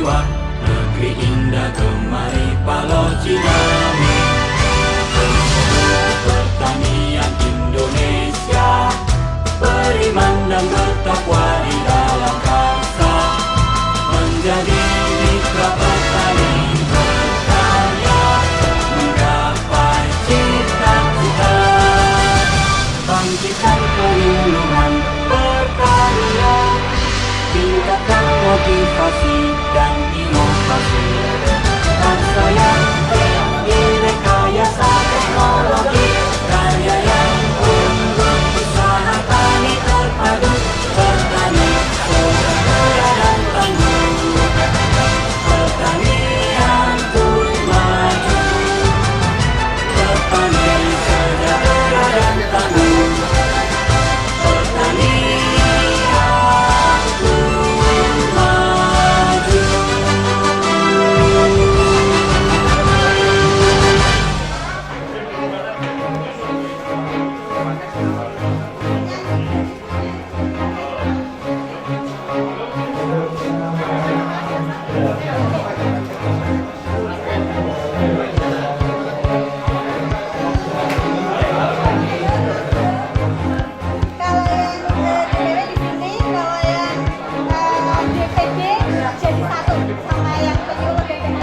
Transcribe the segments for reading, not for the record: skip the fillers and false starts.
jiwa, negeri indah gemari Palo Cinami. Pertanian Indonesia, beriman dan bertakwa di dalam karsa, menjadi mitra petani berkarya, menggapai cita-cita, bangkitkan keluluhan berkarya, tingkatkan motivasi dan inovasi, bangsa yang tinggi rekayasa teknologi, karya yang unggul, usaha tani terpadu, petani sejahtera dan tangguh, pertanian pun maju, petani sejahtera dan tangguh, pertanian pun maju. Kalau yang cewek di sini, kalau yang DPD jadi satu sama yang penyuluh BPD.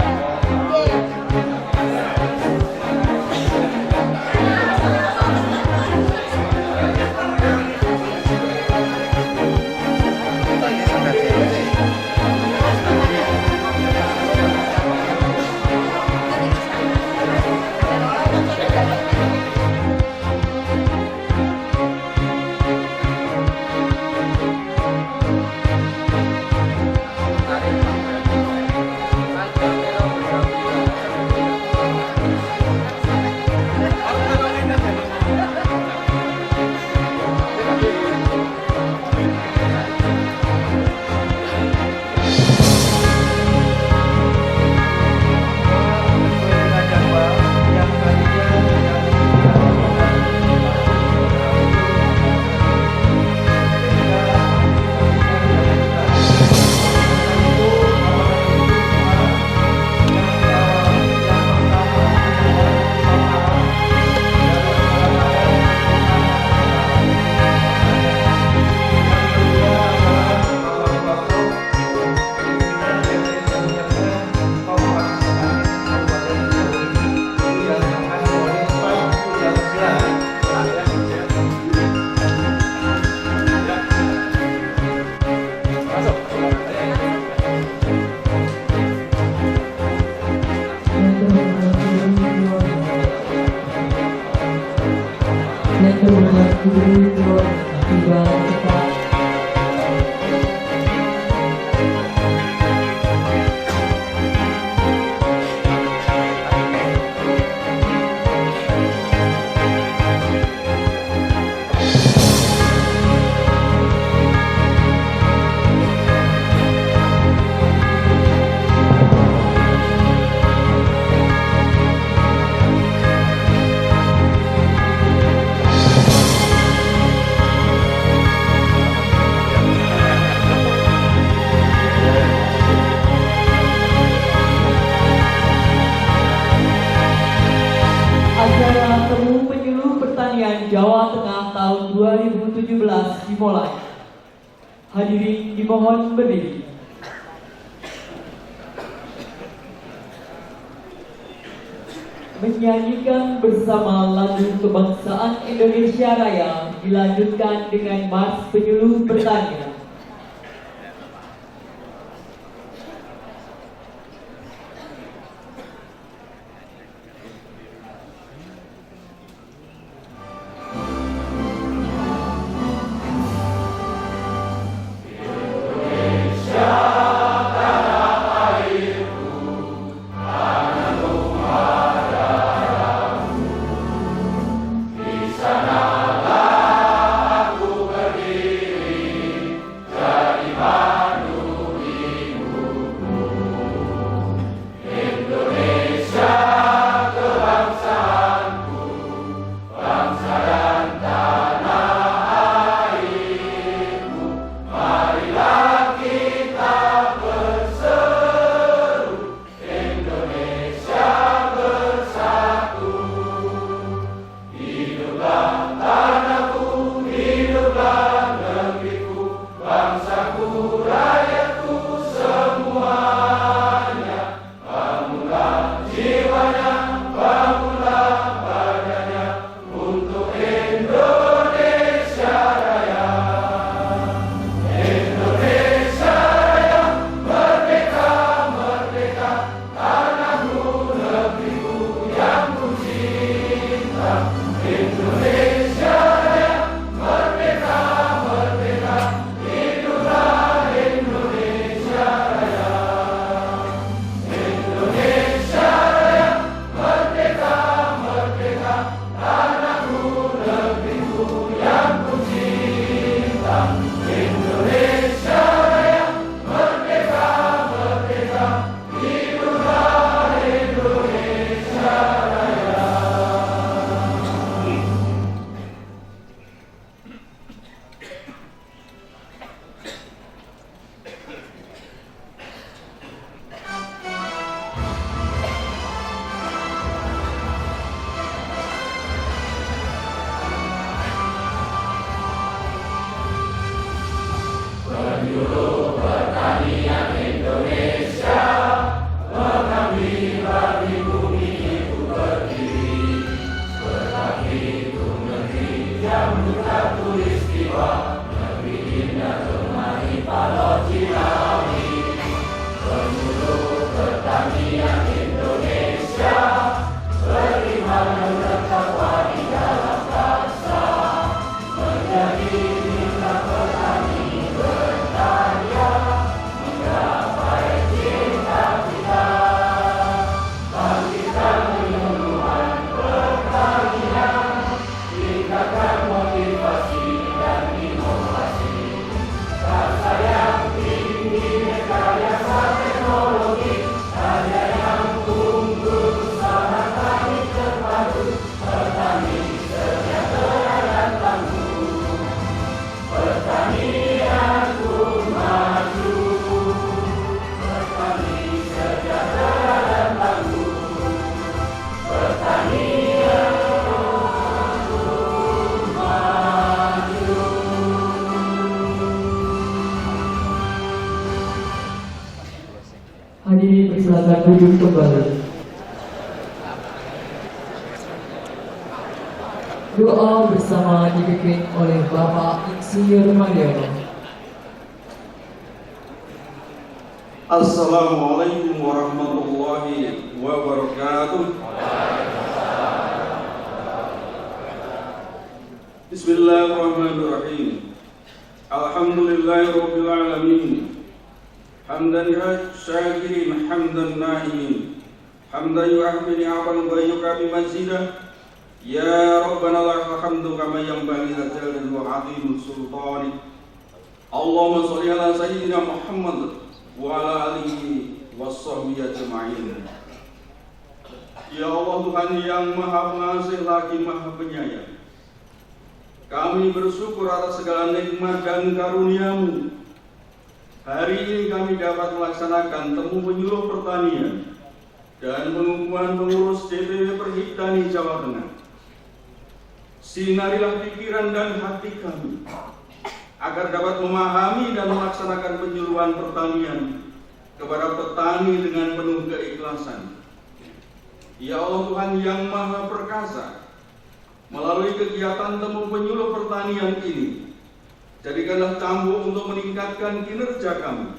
Acara Temu Penyuluh Pertanian Jawa Tengah tahun 2017 dimulai. Hadirin dimohon berdiri. Menyanyikan bersama lagu kebangsaan Indonesia Raya dilanjutkan dengan Mars Penyuluh Pertanian. Sanalah aku berdiri Hadirin persilakan duduk kembali. Doa bersama dipimpin oleh Bapak Insinyur Mardiono. Assalamualaikum warahmatullahi wabarakatuh. Bismillahirrahmanirrahim. Alhamdulillahirabbil alamin. Hamdan syakirin hamdan na'imin. Hamdan yu'ahmi ni'amal wa yukabi mazidah. Ya Rabbana lakal hamdu kama yanbaghi li jalali wa 'azimi sultanik. Allahumma shalli ala sayyidina Muhammad wa ala alihi wassahbihi ajma'in. Ya Allah Tuhan yang Maha Pengasih lagi Maha Penyayang, kami bersyukur atas segala nikmat dan karunia-Mu. Hari ini kami dapat melaksanakan temu penyuluh pertanian dan pengukuhan pengurus DPW Perhitani Jawa Tengah. Sinarilah pikiran dan hati kami agar dapat memahami dan melaksanakan penyuluhan pertanian kepada petani dengan penuh keikhlasan. Ya Allah Tuhan yang Maha Perkasa, melalui kegiatan temu penyuluh pertanian ini, jadikanlah cambuk untuk meningkatkan kinerja kami.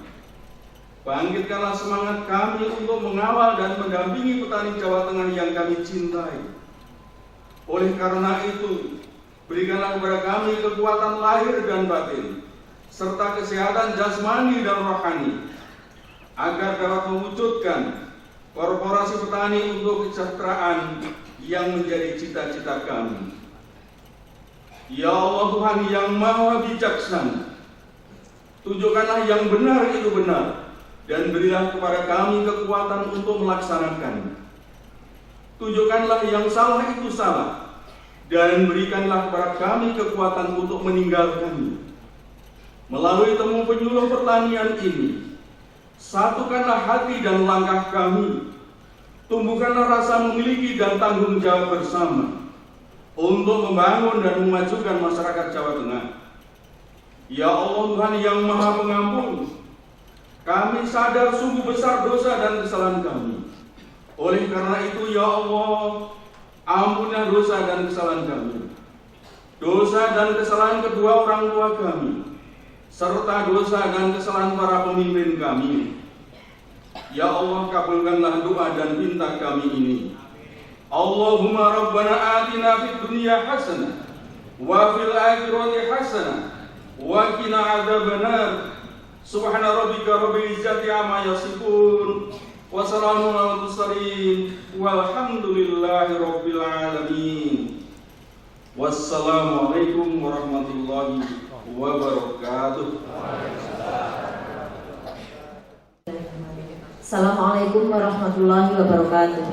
Bangkitkanlah semangat kami untuk mengawal dan mendampingi petani Jawa Tengah yang kami cintai. Oleh karena itu, berikanlah kepada kami kekuatan lahir dan batin, serta kesehatan jasmani dan rohani, agar dapat mewujudkan korporasi petani untuk kesejahteraan yang menjadi cita-cita kami. Ya Allah Tuhan yang Maha Bijaksana, tunjukkanlah yang benar itu benar, dan berilah kepada kami kekuatan untuk melaksanakannya. Tunjukkanlah yang salah itu salah, dan berikanlah kepada kami kekuatan untuk meninggalkannya. Melalui temu penyuluh pertanian ini, satukanlah hati dan langkah kami, tumbuhkanlah rasa memiliki dan tanggung jawab bersama untuk membangun dan memajukan masyarakat Jawa Tengah. Ya Allah Tuhan yang Maha Pengampun, kami sadar sungguh besar dosa dan kesalahan kami. Oleh karena itu, ya Allah, ampunilah dosa dan kesalahan kami, dosa dan kesalahan kedua orang tua kami, serta dosa dan kesalahan para pemimpin kami. Ya Allah, kabulkanlah doa dan pinta kami ini. Allahumma Rabbana atina fid dunya hasanah wa fil akhirati hasanah wa qina adzabannar. Subhana rabbika rabbil izzati amma yasifun wa salamun alal mursalin walhamdulillahi rabbil alamin. Wassalamualaikum warahmatullahi wabarakatuh. Assalamualaikum warahmatullahi wabarakatuh.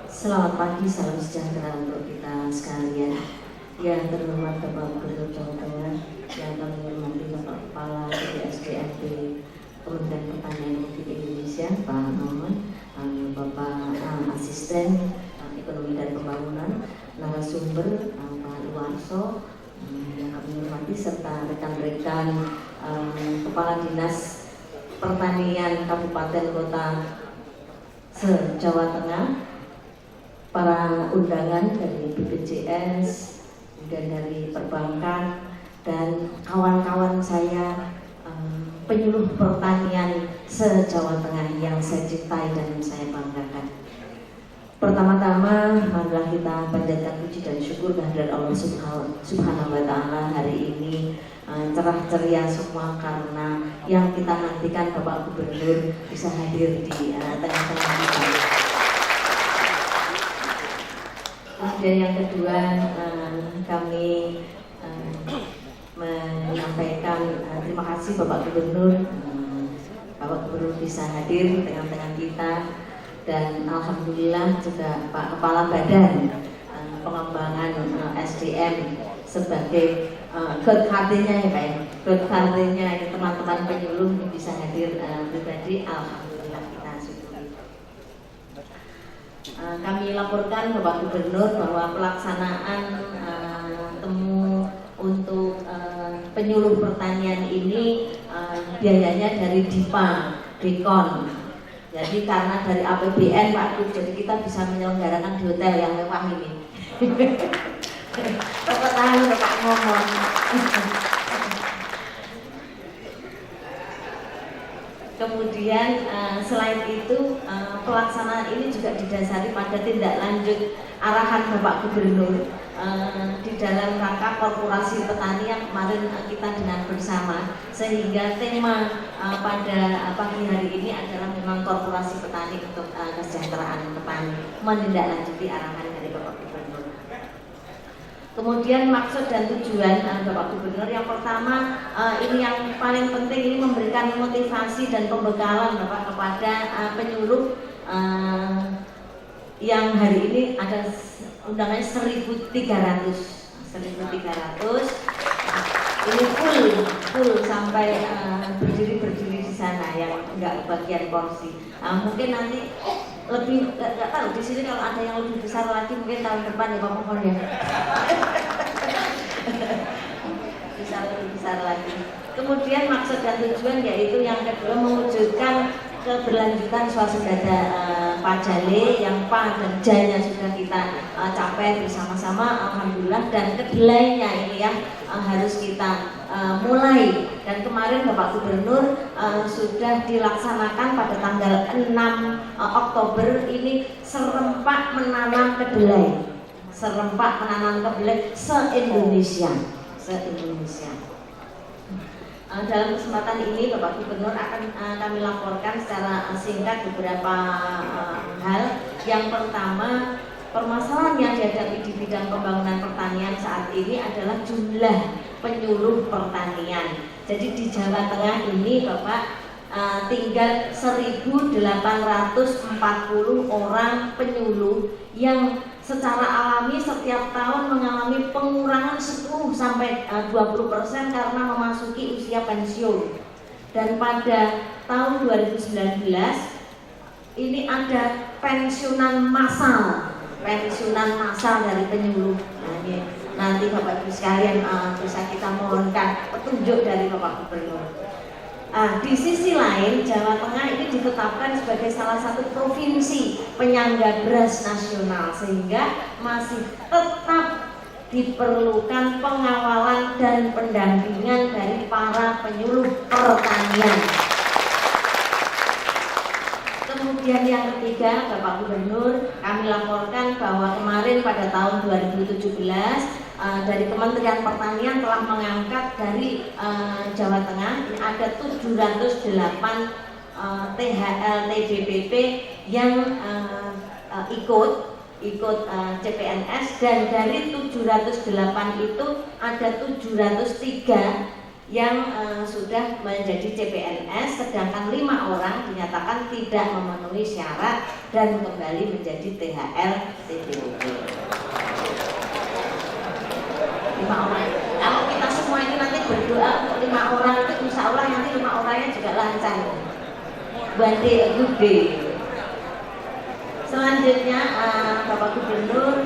Selamat pagi, salam sejahtera untuk kita sekalian. Yang terhormat Bapak Gubernur Jawa Tengah, yang kami hormati Bapak Kepala DPSDRD Kementerian Pertanian Republik Indonesia, Pak Muhammad, Bapak Asisten Ekonomi dan Pembangunan, narasumber Pak Iwarso, yang kami hormati Mati serta rekan-rekan Kepala Dinas Pertanian Kabupaten Kota se-Jawa Tengah, para undangan dari BPJS, kemudian dari perbankan, dan kawan-kawan saya penyuluh pertanian se-Jawa Tengah yang saya cintai dan saya banggakan. Pertama-tama, marilah kita panjatkan puji dan syukur kehadirat Allah Subhanahu wa Ta'ala hari ini cerah ceria semua karena yang kita nantikan Bapak Gubernur bisa hadir di tengah-tengah kita. Kemudian yang kedua, kami menyampaikan terima kasih Bapak Gubernur. Bapak Gubernur bisa hadir di tengah-tengah kita, dan alhamdulillah juga Pak Kepala Badan Pengembangan SDM sebagai God heart-nya ya Pak ya, God heart-nya teman-teman penyuluh bisa hadir pribadi, alhamdulillah kita syukuri. Kami laporkan Bapak Gubernur bahwa pelaksanaan temu untuk penyuluh pertanian ini biayanya dari DIPA-DEKON. Jadi karena dari APBN Pak Gub, jadi kita bisa menyelenggarakan di hotel yang mewah ini. Bapak tahu, Bapak ngomong. Kemudian selain itu pelaksanaan ini juga didasari pada tindak lanjut arahan Bapak Gubernur di dalam rangka korporasi petani yang kemarin kita dengar bersama, sehingga tema pada pagi hari ini adalah memang korporasi petani untuk kesejahteraan petani, menindaklanjuti arahan dari Bapak Gubernur. Kemudian maksud dan tujuan Bapak Gubernur yang pertama, ini yang paling penting, ini memberikan motivasi dan pembekalan Bapak kepada penyuluh yang hari ini ada undangannya 1.300. Ini full sampai berdiri di sana yang enggak bagian porsi. Mungkin nanti lebih nggak tahu di sini kalau ada yang lebih besar lagi mungkin tahun depan ya Pak Mohon ya. Bisa lebih besar lagi. Kemudian maksud dan tujuan yaitu yang kedua mewujudkan keberlanjutan swasembada pajale yang pa dan janya sudah kita capai bersama-sama, alhamdulillah, dan kedelainya ini yang harus kita mulai, dan kemarin Bapak Gubernur sudah dilaksanakan pada tanggal 6 Oktober ini serempak menanam kedelai se-Indonesia. Dalam kesempatan ini Bapak Gubernur akan kami laporkan secara singkat beberapa hal. Yang pertama, permasalahan yang dihadapi di bidang pembangunan pertanian saat ini adalah jumlah penyuluh pertanian. Jadi di Jawa Tengah ini Bapak tinggal 1.840 orang penyuluh yang secara alami setiap tahun mengalami pengurangan 10-20% karena memasuki usia pensiun. Dan pada tahun 2019 ini ada pensiunan massal dari penyuluh. Nah, ini nanti Bapak Ibu sekalian bisa kita mohonkan petunjuk dari Bapak Gubernur. Di sisi lain, Jawa Tengah ini ditetapkan sebagai salah satu provinsi penyangga beras nasional, sehingga masih tetap diperlukan pengawalan dan pendampingan dari para penyuluh pertanian. Kemudian yang ketiga, Bapak Gubernur, kami laporkan bahwa kemarin pada tahun 2017 dari Kementerian Pertanian telah mengangkat dari Jawa Tengah ada 708 THL TBPP yang ikut CPNS, dan dari 708 itu ada 703 yang sudah menjadi CPNS, sedangkan 5 orang dinyatakan tidak memenuhi syarat dan kembali menjadi THL TBPP. 5 orang. Kalau kita semua ini nanti berdoa untuk 5 orang itu, insya Allah nanti 5 orangnya juga lancar. Bante gede. Selanjutnya Bapak Gubernur,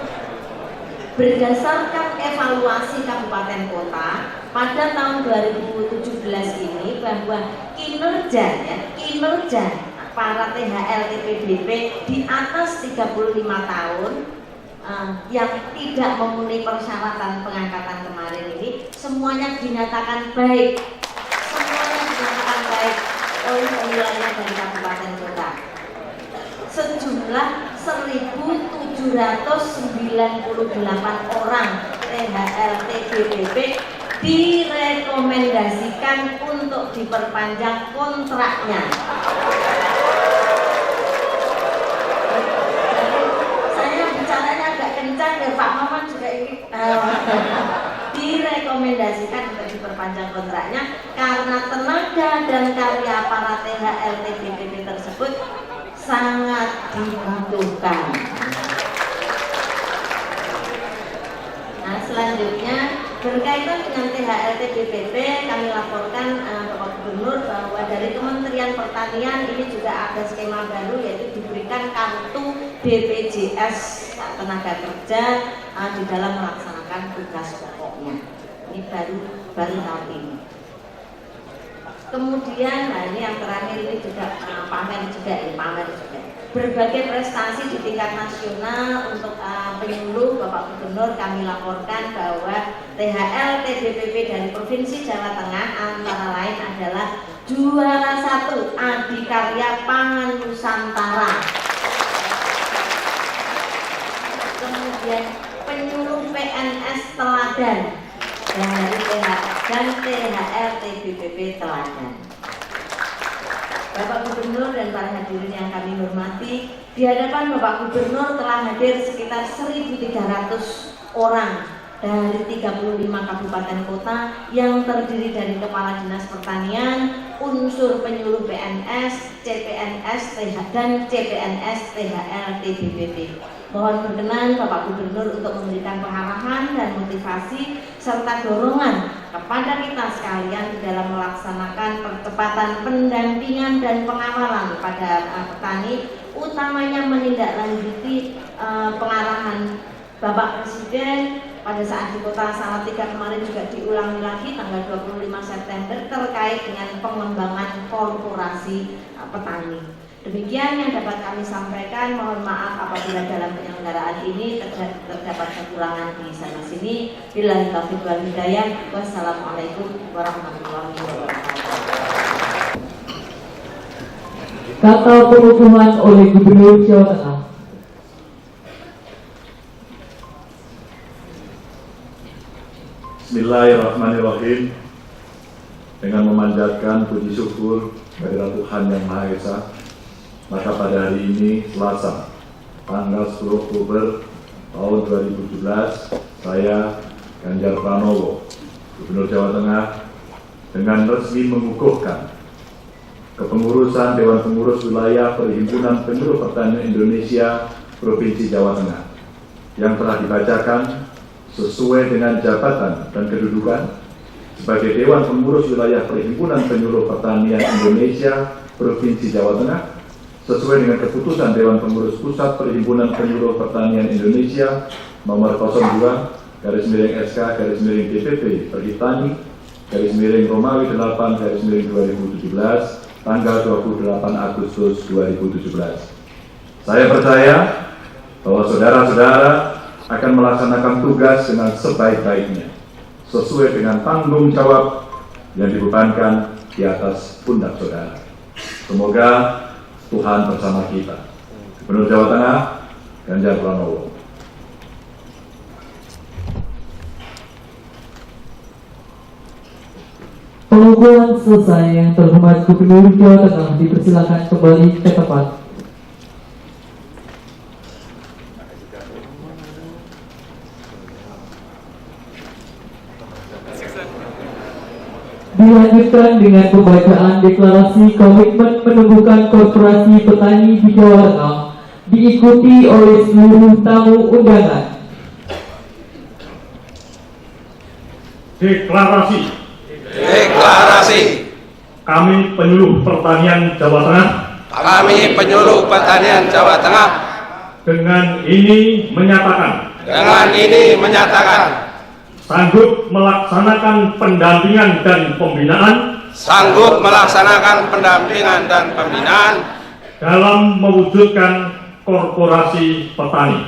berdasarkan evaluasi kabupaten kota pada tahun 2017 ini bahwa kinerja para THL TPDP di atas 35 tahun yang tidak memenuhi persyaratan pengangkatan kemarin ini semuanya dinyatakan baik, oleh penilaian dari kabupaten kota. Sejumlah 1.798 orang THL TPDP direkomendasikan untuk diperpanjang kontraknya. Saya bicaranya agak kencang ya Pak Maman juga ini. Direkomendasikan untuk diperpanjang kontraknya karena tenaga dan karya para THL TPDP tersebut sangat dibutuhkan. Nah, selanjutnya berkaitan dengan THL TPDP, kami laporkan Bapak Gubernur bahwa dari Kementerian Pertanian ini juga ada skema baru, yaitu diberikan kartu BPJS tenaga kerja di dalam melaksanakan tugas pokoknya. Ini baru tahun ini. Kemudian, nah ini yang terakhir ini juga pamer juga. Berbagai prestasi di tingkat nasional untuk penyuluh Bapak Gubernur kami laporkan bahwa THL TPDP dari Provinsi Jawa Tengah antara lain adalah juara 1 Adikarya Pangan Nusantara. Kemudian penyuluh PNS teladan dari THL TPDP teladan. Bapak Gubernur dan para hadirin yang kami hormati, di hadapan Bapak Gubernur telah hadir sekitar 1.300 orang dari 35 kabupaten kota yang terdiri dari Kepala Dinas Pertanian, unsur penyuluh PNS, CPNS, dan CPNS THL TPDP. Mohon berkenan Bapak Gubernur untuk memberikan pengarahan dan motivasi serta dorongan kepada kita sekalian di dalam melaksanakan percepatan pendampingan dan pengawalan pada petani, utamanya menindaklanjuti pengarahan Bapak Presiden pada saat di Kota Salatiga kemarin juga diulangi lagi tanggal 25 September terkait dengan pengembangan korporasi petani. Demikian yang dapat kami sampaikan. Mohon maaf apabila dalam penyelenggaraan ini terdapat kekurangan di sana sini. Billahi taufiq wal hidayah. Wassalamualaikum warahmatullahi wabarakatuh. Kata pengukuhan oleh Gubernur Jawa Tengah. Bismillahirrahmanirrahim. Dengan memanjatkan puji syukur kehadirat Tuhan Yang Maha Esa, maka pada hari ini Selasa tanggal 10 Oktober tahun 2017, saya Ganjar Pranowo, Gubernur Jawa Tengah, dengan resmi mengukuhkan kepengurusan Dewan Pengurus Wilayah Perhimpunan Penyuluh Pertanian Indonesia Provinsi Jawa Tengah yang telah dibacakan sesuai dengan jabatan dan kedudukan sebagai Dewan Pengurus Wilayah Perhimpunan Penyuluh Pertanian Indonesia Provinsi Jawa Tengah sesuai dengan keputusan Dewan Pengurus Pusat Perhimpunan Penyuluh Pertanian Indonesia nomor 02/SK/DPP Perhitani /Romawi 8/2017 tanggal 28 Agustus 2017. Saya percaya bahwa saudara-saudara akan melaksanakan tugas dengan sebaik-baiknya sesuai dengan tanggung jawab yang dibebankan di atas pundak saudara. Semoga Tuhan bersama kita. Gubernur Jawa Tengah, Ganjar Pranowo. Pengukuhan selesai. Yang terhormat Gubernur Jawa Tengah dipersilakan kembali ke tempat. Dilanjutkan dengan pembacaan deklarasi komitmen menumbuhkan korporasi petani di Jawa Tengah, diikuti oleh seluruh tamu undangan. Deklarasi. Kami penyuluh pertanian Jawa Tengah. Dengan ini menyatakan sanggup melaksanakan pendampingan dan pembinaan dalam mewujudkan korporasi petani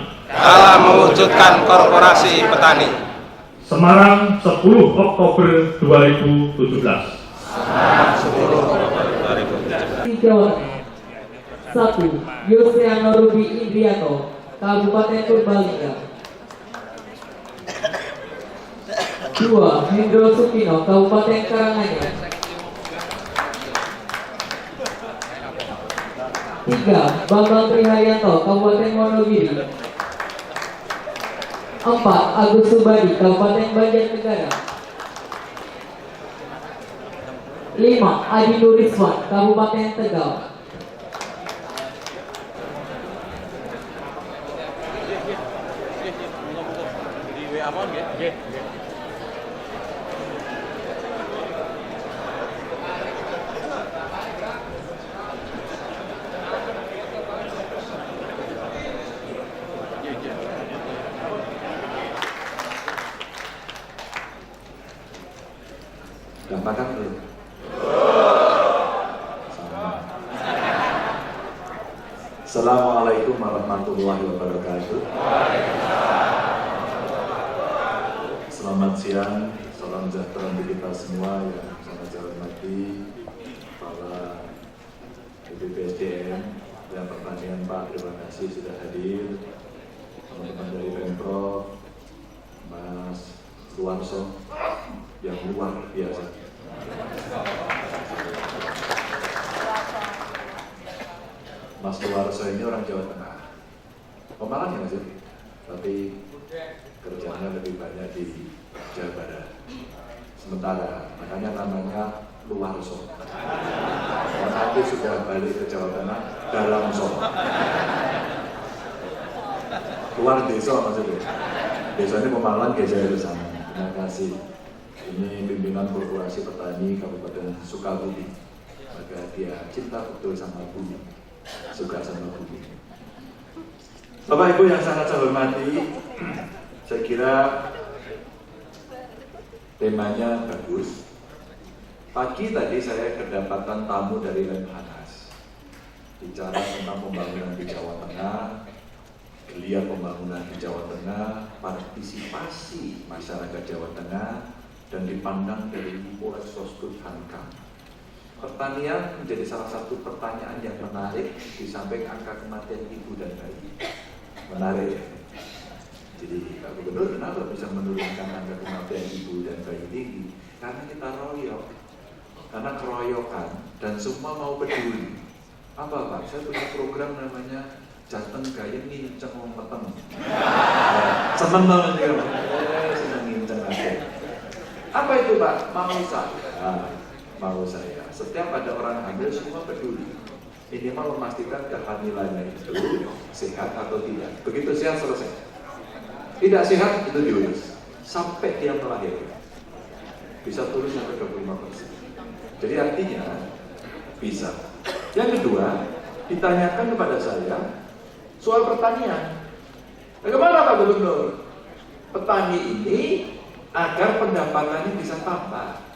Semarang 10 Oktober 2017. Jawa Tengah. 1. Yusriano Rubi Indrianto, Kabupaten Purbalingga. 2. Hendro Sukino, Kabupaten Karanganyar. 3. Bambang Triharyanto, Kabupaten Wonogiri. 4. Agus Subadi, Kabupaten Banjarnegara. 5. Adi Nuriswan, Kabupaten Tegal. 5. Assalamualaikum warahmatullahi wabarakatuh. Selamat siang, salam sejahtera untuk kita semua yang sangat saya hormati, para BPSDM dan pertanian Pak, terima kasih sudah hadir. Teman-teman dari Pemprov, Mas Luarso yang luar biasa. Mas Luarso ini orang Jawa Tengah, Pemalang ya Mas, tapi kerjanya lebih banyak di Jawa Barat. Sementara, makanya namanya Luarso. Dan nanti sudah balik ke Jawa Tengah dalam Solo. Luar desa maksudnya. Desa ini Pemalang, Gejaya di sana. Terima kasih. Ini pimpinan Korporasi Petani Kabupaten Sukabumi. Maka dia cinta betul sama bumi, suka sama bumi. Bapak Ibu yang sangat saya hormati, saya kira temanya bagus. Pagi tadi saya kedapatan tamu dari Lemhanas, bicara tentang pembangunan di Jawa Tengah, geliat pembangunan di Jawa Tengah, partisipasi masyarakat Jawa Tengah, dan dipandang dari Polres Soskud Hankam. Pertanian menjadi salah satu pertanyaan yang menarik di samping angka kematian ibu dan bayi. Menarik ya? Jadi Pak Gubernur kenapa bisa menurunkan angka kematian ibu dan bayi tinggi? Karena kita royok, karena keroyokan dan semua mau peduli. Apa Pak? Saya punya program namanya Jateng Gaya Nginceng Peteng. Seneng banget ya Pak? Seneng nginceng aja. Apa itu Pak? Mau saya. Setiap ada orang hamil semua peduli. Minimal memastikan kehamilannya itu sehat atau tidak. Begitu sehat selesai. Tidak sehat itu diurus sampai dia melahirkan. Bisa turun sampai 25%. Jadi artinya bisa. Yang kedua, ditanyakan kepada saya soal pertanian. Bagaimana Pak Gubernur? Petani ini agar pendapatannya bisa tambah,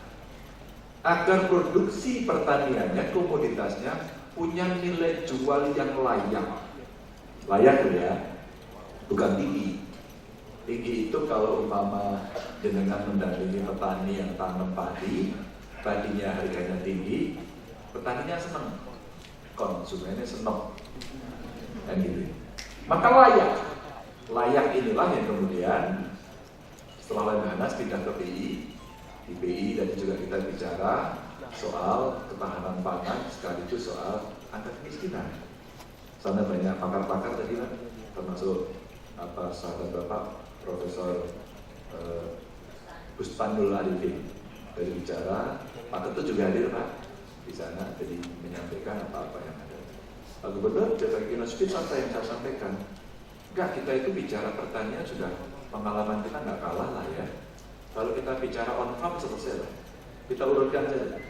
agar produksi pertaniannya, komoditasnya punya nilai jual yang layak. Layak ya, bukan tinggi. Tinggi itu kalau umpama dengan mendampingi petani yang tanam padi, padinya harganya tinggi, petaninya senang, konsumennya senang, dan gitu. Maka layak. Layak inilah yang kemudian setelah Lemhanas pindah ke PI, di PI dan juga kita bicara soal ketahanan pangan sekaligus soal angka kemiskinan. Sana banyak pakar-pakar tadi kan, termasuk sahabat Bapak Profesor Buspanul Arifin dari bicara. Pak Ketut juga hadir Pak di sana, jadi menyampaikan apa-apa yang ada. Pak Gubernur, saya kira speech apa yang saya sampaikan. Enggak, kita itu bicara pertanian sudah pengalaman kita nggak kalah lah ya. Kalau kita bicara on farm selesai lah. Kita urutkan saja.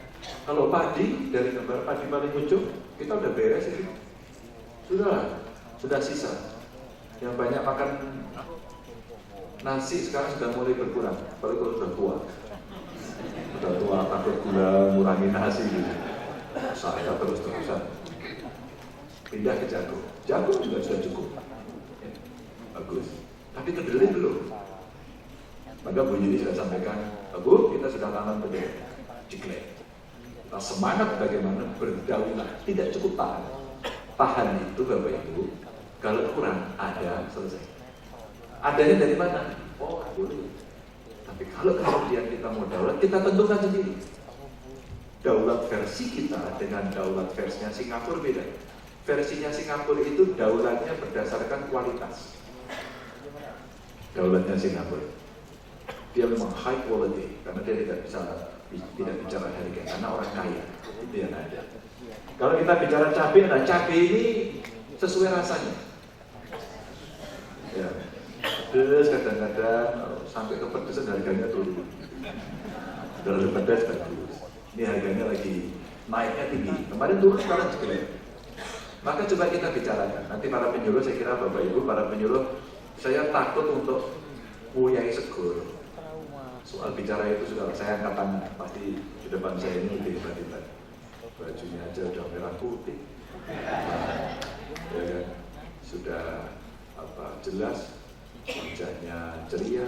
Kalau padi dari gambar padi paling ujung kita udah beres itu. Sudah sisa. Yang banyak makan Nasi sekarang sudah mulai berkurang, apalagi kalau sudah tua. Sudah tua takut gula ngurangi nasi gitu. Saya terus-terusan pindah ke jagung. Jagung juga sudah cukup. Ya, bagus. Tapi kedelai belum. Maka Bu Yudi sudah sampaikan, Bu, kita sudah tanam kedelai. Ciklek. Kita semangat bagaimana berdaulat. Tidak cukup tahan. Tahan itu Bapak Ibu, kalau kurang ada selesai. Adanya dari mana? Oh, boleh. Tapi kalau kemudian kita mau daulat, kita tentukan sendiri. Daulat versi kita dengan daulat versinya Singapura beda. Versinya Singapura itu daulatnya berdasarkan kualitas. Daulatnya Singapura, dia memang high quality karena dia tidak bicara harga, karena orang kaya itu yang ada. Kalau kita bicara cabai, nah cabai ini sesuai rasanya. Ya. Pedas kadang-kadang sampai ke pedas harganya turun. Kalau pedas bagus. Ini harganya lagi naiknya tinggi. Kemarin turun, sekarang jelek. Maka coba kita bicarakan. Nanti para penyuluh, saya kira Bapak Ibu, para penyuluh, saya takut untuk nguyai segur. Soal bicara itu sudah saya angkat tangan. Pasti di depan saya ini lebih hebat-hebat. Bajunya aja udah merah putih. Ya kan? Sudah jelas. Wajahnya ceria,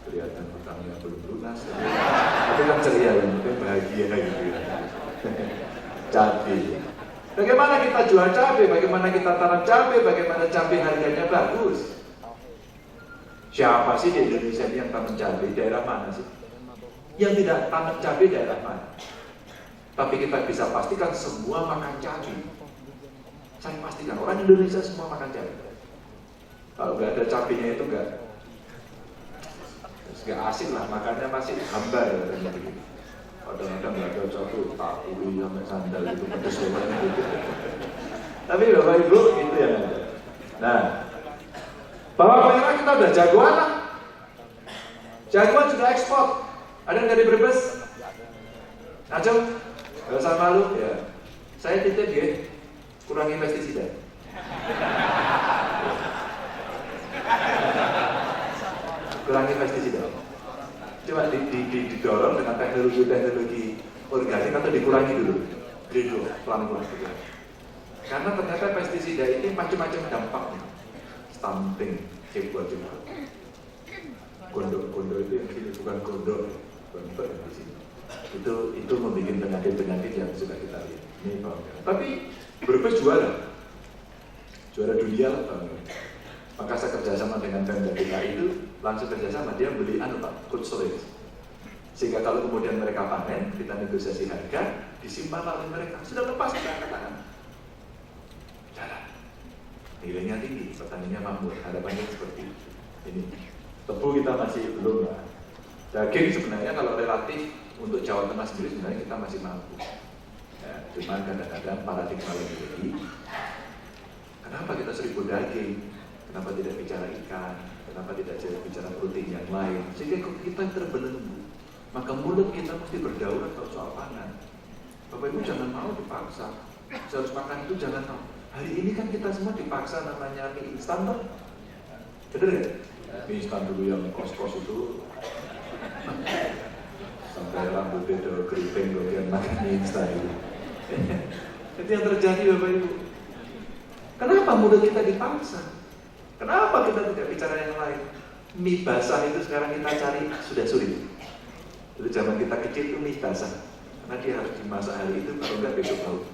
kelihatan hutangnya belum lunas, tapi kan ceria, yang penting bahagia gitu ya. Cabai, bagaimana kita jual cabai, bagaimana kita tanam cabai, bagaimana cabai harganya bagus. Siapa sih di Indonesia ini yang tanam cabai? Daerah mana sih? Yang tidak tanam cabai daerah mana? Tapi kita bisa pastikan semua makan cabai. Saya pastikan orang Indonesia semua makan cabai. Kalau nggak ada cabenya itu nggak asik lah, makannya masih hambar ya, begitu. Kadang-kadang nggak ada cabai, tahu sampai sandal itu pedes banget gitu. Tapi Bapak Ibu itu yang ada. Nah, bawang merah kita udah jagoan lah. Jagoan sudah ekspor. Ada yang dari Brebes? Acung, nggak usah malu ya. Saya titip ya, kurangi pestisida. Kurangi pestisida. Coba didorong dengan teknologi organik atau dikurangi dulu. Pelan-pelan. Karena ternyata pestisida ini macam-macam dampaknya. Stunting, cepat. Gondok itu yang sini bukan gondok yang di sini. Itu membuat penyakit yang sudah kita lihat. Ini bawang. Tapi Brebes juara dunia lah bawang. Maka saya kerjasama dengan Pemda DKI itu langsung kerjasama, dia beli cold storage. Sehingga kalau kemudian mereka panen, kita negosiasi harga, disimpan oleh mereka, sudah lepas kita angkat tangan. Jalan. Nilainya tinggi, petaninya makmur, harapannya seperti ini. Tebu kita masih belum lah. Daging sebenarnya kalau relatif untuk Jawa Tengah sendiri sebenarnya kita masih mampu. Ya, cuma kadang-kadang paradigma lebih. Kenapa kita 1000 daging? Kenapa tidak bicara ikan? Kenapa tidak bicara protein yang lain? Sehingga kita terbelenggu. Maka mulut kita mesti berdaulat kalau soal pangan. Bapak Ibu jangan mau dipaksa. Saya harus makan itu jangan mau. Hari ini kan kita semua dipaksa namanya mie instan toh. Bener nggak? Mie instan dulu yang kos-kos itu sampai rambutnya udah keriting bagian makan mie instan itu. Itu yang terjadi Bapak Ibu. Kenapa mulut kita dipaksa? Kenapa kita tidak bicara yang lain? Mie basah itu sekarang kita cari sudah sulit. Dulu zaman kita kecil itu mie basah, karena dia harus dimasak hari itu, kalau enggak besok tahu.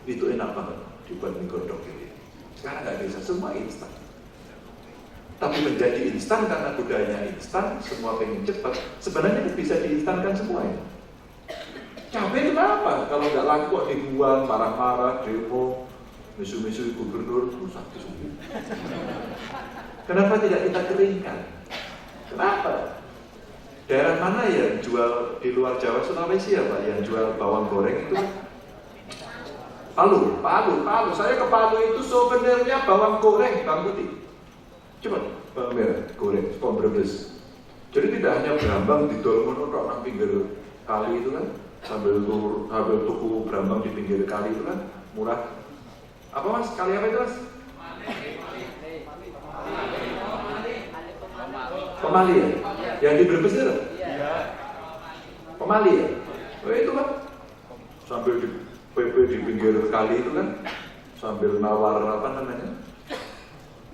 Itu enak banget, dibuat mie godok gitu. Sekarang nggak bisa, semua instan. Tapi menjadi instan karena budayanya instan, semua pengen cepat. Sebenarnya itu bisa diinstankan semua ya. Cabai itu kenapa? Kalau nggak laku kok dibuang, marah-marah, demo, misu-misu gubernur, rusak itu. Kenapa tidak kita keringkan? Kenapa? Daerah mana yang jual di luar Jawa, Sulawesi ya Pak, yang jual bawang goreng itu? Palu. Saya ke Palu itu souvenirnya bawang goreng, bawang putih. Coba bawang merah, goreng, Brebes. Jadi tidak hanya berambang di Dolmono tok nang pinggir kali itu kan, sambil tuku berambang di pinggir kali itu kan murah. Apa Mas? Kali apa itu Mas? Pemali ya? Yang di Brebes itu? Pemali ya? Oh itu kan sambil di PP di pinggir kali itu kan sambil nawar apa namanya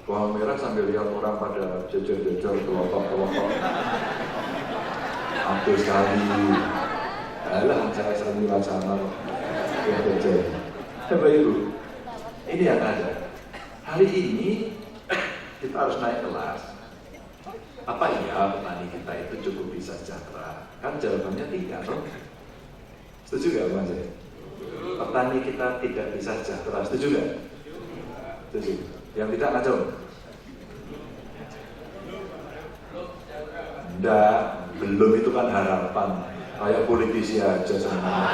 bawang merah sambil lihat orang pada jejer-jejer kelompok-kelompok hampir sekali. Alah saya sering wacana ya jejer. Bapak Ibu, ini yang ada. Hari ini kita harus naik kelas. Apa iya petani kita itu cukup bisa sejahtera? Kan jawabannya tidak, toh? Setuju nggak Mas? Petani kita tidak bisa sejahtera, setuju nggak? Setuju. Yang tidak ngacau? Enggak, belum, itu kan harapan. Kayak politisi aja sama.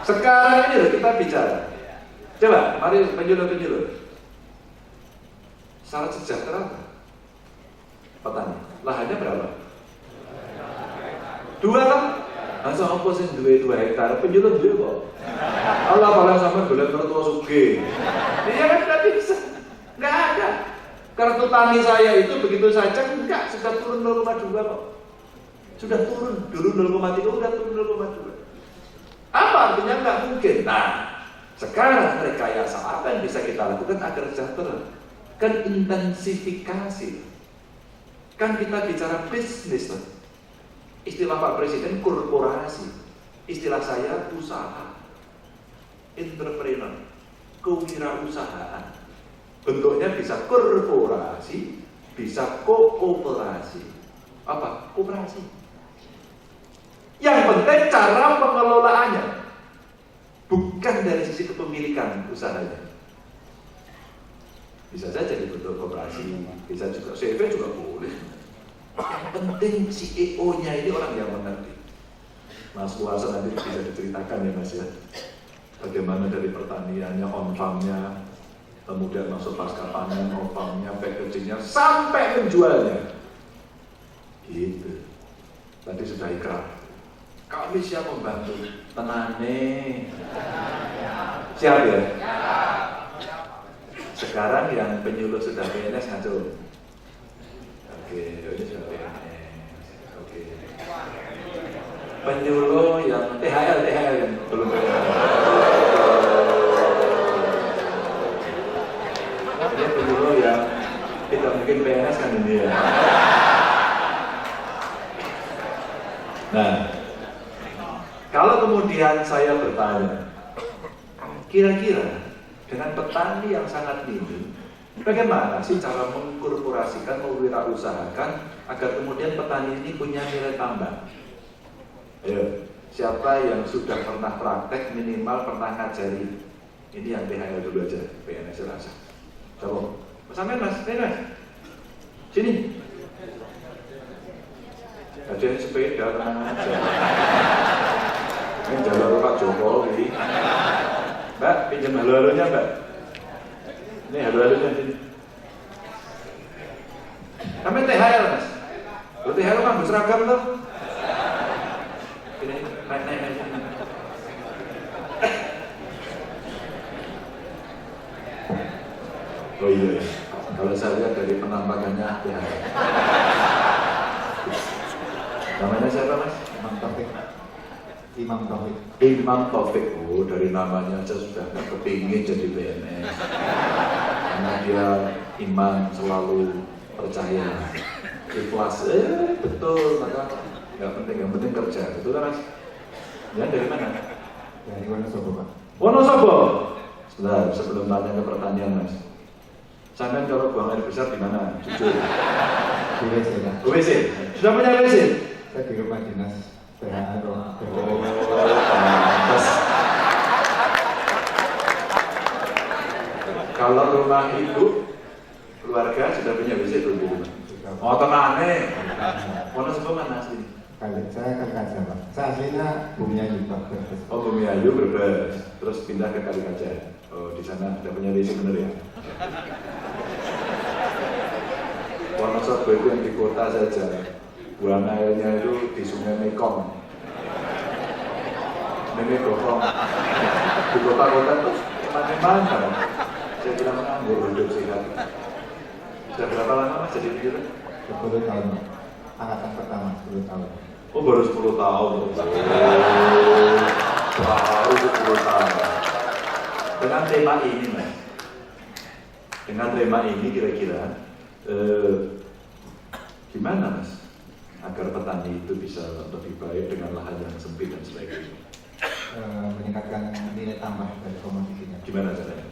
Sekarang ini loh kita bicara. Coba, mari penyuluh. Syarat sejahtera apa? Petani, lahannya berapa? 2 kan? Masa apa sih 2 hektar? Penyuluh dulu kok. Allah paling sama boleh mertua suge. Iya kan tidak bisa, nggak ada. Kartu tani saya itu begitu saja enggak, sudah turun 0,2 kok. Sudah turun, dulu 0,3 sudah turun 0,2. Apa artinya nggak mungkin? Nah, sekarang rekayasa apa yang bisa kita lakukan agar sejahtera? Kan intensifikasi. Kan kita bicara bisnis, loh. Istilah Pak Presiden korporasi, istilah saya usaha, entrepreneur, kewirausahaan. Bentuknya bisa korporasi, bisa kooperasi. Apa? Koperasi. Yang penting cara pengelolaannya, bukan dari sisi kepemilikan usahanya. Bisa saja dibentuk koperasi, bisa juga CV juga boleh. Yang penting CEO-nya ini orang yang mengerti. Mas Kuasa nanti bisa diceritakan ya Mas ya, bagaimana dari pertaniannya, on-farm-nya, kemudian masuk pasca panen, on-farm-nya, packaging-nya, sampai menjualnya. Gitu. Tadi sudah ikrar. Kami siap membantu. Tenane. Siap ya? Sekarang yang penyuluh sudah PNS ngaco. Oke, ini sudah PNS. Oke. Penyuluh yang THL yang belum PNS. Ini penyuluh yang tidak mungkin PNS kan ini ya. Nah, kalau kemudian saya bertanya, kira-kira dengan petani yang sangat minim, bagaimana sih cara mengkorporasikan, mewirausahakan agar kemudian petani ini punya nilai tambah? Ayo, siapa yang sudah pernah praktek, minimal pernah ngajari? Ini yang THL dulu aja, PNS rasa. Coba, sampai Mas, sini. Ada yang sepeda tenang aja. Ini jalur Pak Jokowi. Mbak, pinjam halo-halonya Mbak. Ini halo-halonya sini. Namanya THL Mas. Lo THL kan berseragam tuh. Ini naik. Oh iya, kalau saya lihat dari penampakannya THL. Namanya siapa Mas? Imam Taufik. Oh, dari namanya aja sudah kepingin jadi PNS. Karena dia iman, selalu percaya, ikhlas. Betul, maka nggak penting, yang penting kerja. Betul kan Mas? Ya dari mana? Dari Wonosobo Pak. Wonosobo. Sebentar, sebelum tanya ke pertanyaan Mas. Sampai kalau buang air besar di mana? Jujur. Di WC Pak. WC. Sudah punya WC? Saya di rumah dinas PHA atau pantas. Kalau rumah ibu, keluarga sudah punya WC belum di rumah? Oh tenane. Wonosobo mana asli? Saya kan Kaja Pak. Saya aslinya Bumi Ayu Pak. Oh Bumi Ayu Brebes, terus pindah ke Kalikaja. Oh di sana sudah punya WC bener ya? Wonosobo itu yang di kota saja. Buang airnya itu di Sungai Mekong. Ini Gokong. Di kota-kota itu mana? Saya bilang menganggur hidup sehat. Sudah berapa lama Mas jadi begitu? 10 tahun, Pak. Angkatan pertama 10 tahun. Oh, baru 10 tahun. Baru 10 tahun. Dengan tema ini, Mas. Dengan tema ini kira-kira gimana, Mas? Agar petani itu bisa lebih baik dengan lahan yang sempit dan sebagainya. Meningkatkan nilai tambah dari komoditinya. Gimana caranya?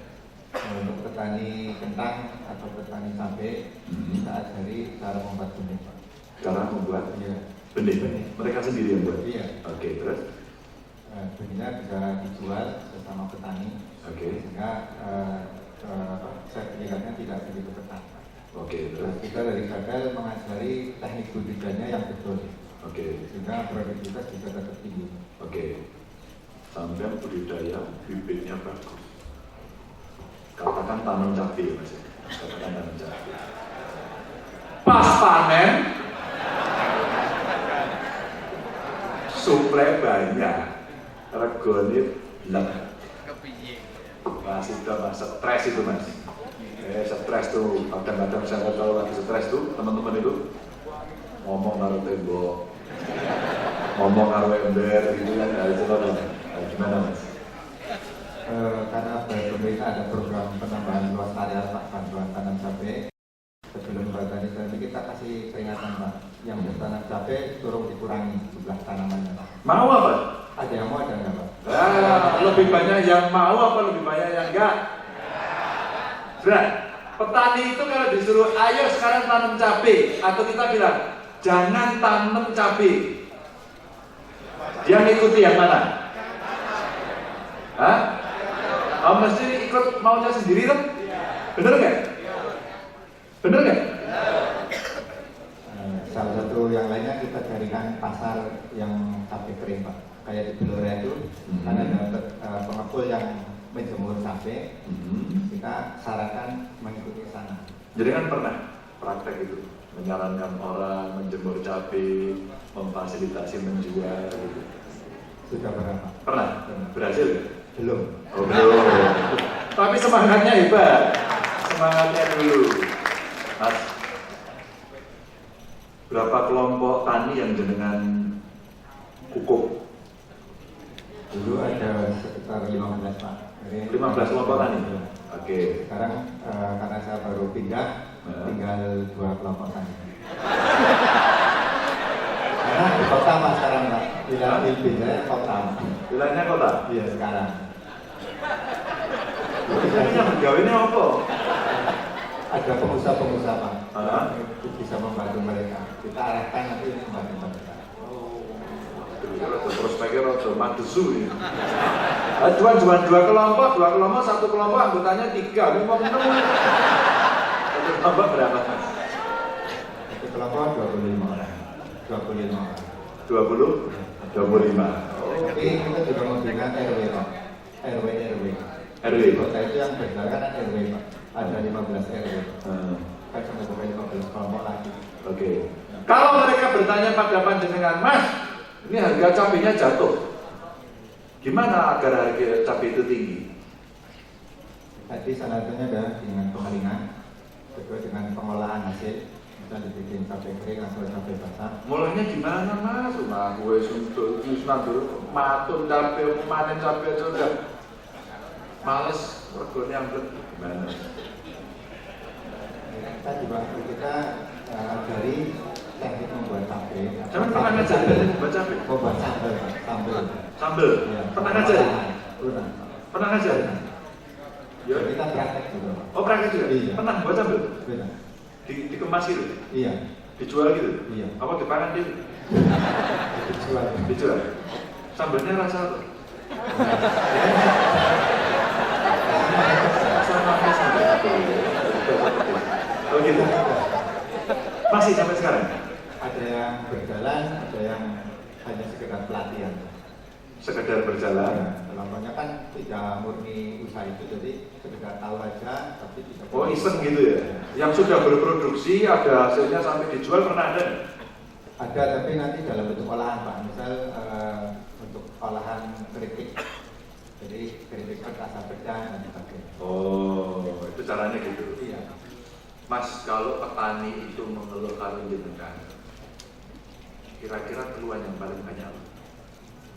Untuk petani kentang atau petani cabai, kita ajari cara membuat benih, Pak. Cara membuat Iya. benih. Benih. Mereka sendiri yang buat. Iya. Oke, terus? Benihnya bisa dijual sesama petani, Oke. sehingga sertifikatnya tidak begitu ketat. Oke, Nah, terus? kita dari Gagal mengajari teknik budidayanya yang betul, Oke. sehingga produktivitas bisa tetap tinggi. Oke. Sampai budidaya bibitnya bagus. Katakan tanam cabai, Mas. Katakan tanam cabai. Pas panen, suplai banyak, regone blek. Mas itu Mas, stres itu Mas. Stres tuh, kadang-kadang saya kalau lagi stres tuh, teman-teman itu ngomong karo tembok, ngomong karo ember, gitu kan, itu loh. Gimana, Mas? Karena pemerintah ada program penambahan luas area Pak, bantuan tanam cabai. Sebelum bertani tadi kita kasih peringatan, Pak, yang bertanam cabai turun dikurangi jumlah tanamannya, Pak. Mau apa? Ada yang mau, ada enggak, Pak? Lebih banyak yang mau apa lebih banyak yang enggak? Sudah, petani itu kalau disuruh ayo sekarang tanam cabai, atau kita bilang jangan tanam cabai, dia ngikuti yang mana? Hah? Oh, mesti ikut maunya sendiri kan? Bener nggak? Bener nggak? Salah satu yang lainnya kita carikan pasar yang cabai kering, Pak. Kayak di Blora itu, kan ada pengepul yang menjemur cabai, kita sarankan mengikuti sana. Jadi kan pernah praktek itu, menyarankan orang menjemur cabai, memfasilitasi menjual gitu. Sudah berapa? Pernah? Berhasil ya? Belum. Oh, belum. Tapi semangatnya hebat. Semangatnya dulu. Mas, berapa kelompok tani yang jenengan kukuh? Dulu ada sekitar 15, Pak. Dari 15 kelompok tani? Oke. Sekarang karena saya baru pindah, tinggal 2 kelompok tani. Karena di kota, Pak, sekarang, Pak. Pindah kota. Wilayahnya kota? Iya, sekarang. Ini pegawainya apa? Ada pengusaha-pengusaha, Pak, Hah? bisa membantu mereka. Kita arahkan nanti ini membantu mereka. Prospeknya rada madesu ini. Cuma 2 kelompok, satu kelompok anggotanya 3, 5, 6. Satu kelompok berapa? Satu kelompok 25 orang. 25 orang. 20? 25. Tapi kita juga membina RW, Pak. RW. RW. Kota itu yang berdasarkan RW, Pak. Ada 15 RW. Kan sampai 15 kelompok lagi. Oke. Kalau mereka bertanya pada panjenengan, Mas, ini harga cabainya jatuh. Gimana agar harga cabai itu tinggi? Tadi salah satunya adalah dengan pengeringan, kedua dengan pengolahan hasil, bisa dibikin cabai kering atau cabai basah. Mulainya gimana, Mas? Nah, gue suntuk, dulu matun cabai, panen cabai aja udah males, regone amblek. Gimana? Tadi Pak, kita dari teknik membuat cabai. Jangan pernah ngajarin membuat cabai. Membuat sambal, Pak. Sambel? Ya, Pernah ngajarin? Pernah. Pernah ngajarin? Ya. Kita praktek juga, Pak. Oh, praktek juga? Iya. Pernah buat sambel? Pernah. Dikemas gitu? Iya. Dijual gitu? Iya. Apa dipangan gitu? Dijual. Dijual? Sambelnya rasa apa? Sama sambel. Oh gitu? Masih sampai sekarang? Ada yang berjalan, ada yang hanya sekedar pelatihan. Sekedar berjalan? Kelompoknya kan tidak murni usaha itu, jadi sekedar tahu aja, tapi tidak. Oh, iseng gitu ya? Yang sudah berproduksi, ada hasilnya sampai dijual, pernah ada? Ada, tapi nanti dalam bentuk olahan, Pak. Misal untuk olahan keripik, jadi keripik rasa pecah dan sebagainya. Oh, itu caranya gitu? Iya. Mas, kalau petani itu mengeluh karo jenengan, kira-kira keluhan yang paling banyak apa?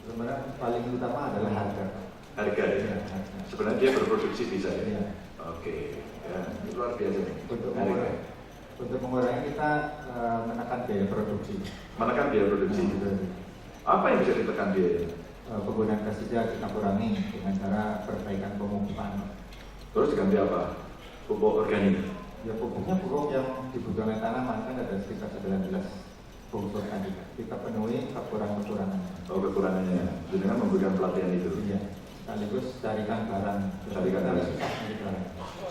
Sebenarnya paling utama adalah harga. Harga ya? Iya, harga. Sebenarnya dia berproduksi bisa ya? Iya. Oke, ya, itu luar biasa nih. Untuk mengurangi kita menekan biaya produksi. Menekan biaya produksi. Apa yang bisa ditekan biaya? Penggunaan pestisida kita kurangi dengan cara perbaikan pemupukan. Terus diganti apa? Pupuk organik? Ya pupuknya pupuk yang dibutuhkan tanaman kan ada sekitar 19 pupuk tadi. Kita penuhi kekurangan-kekurangannya. Oh, kekurangannya. Dengan memberikan pelatihan itu. Iya. Sekaligus carikan barang. Carikan barang.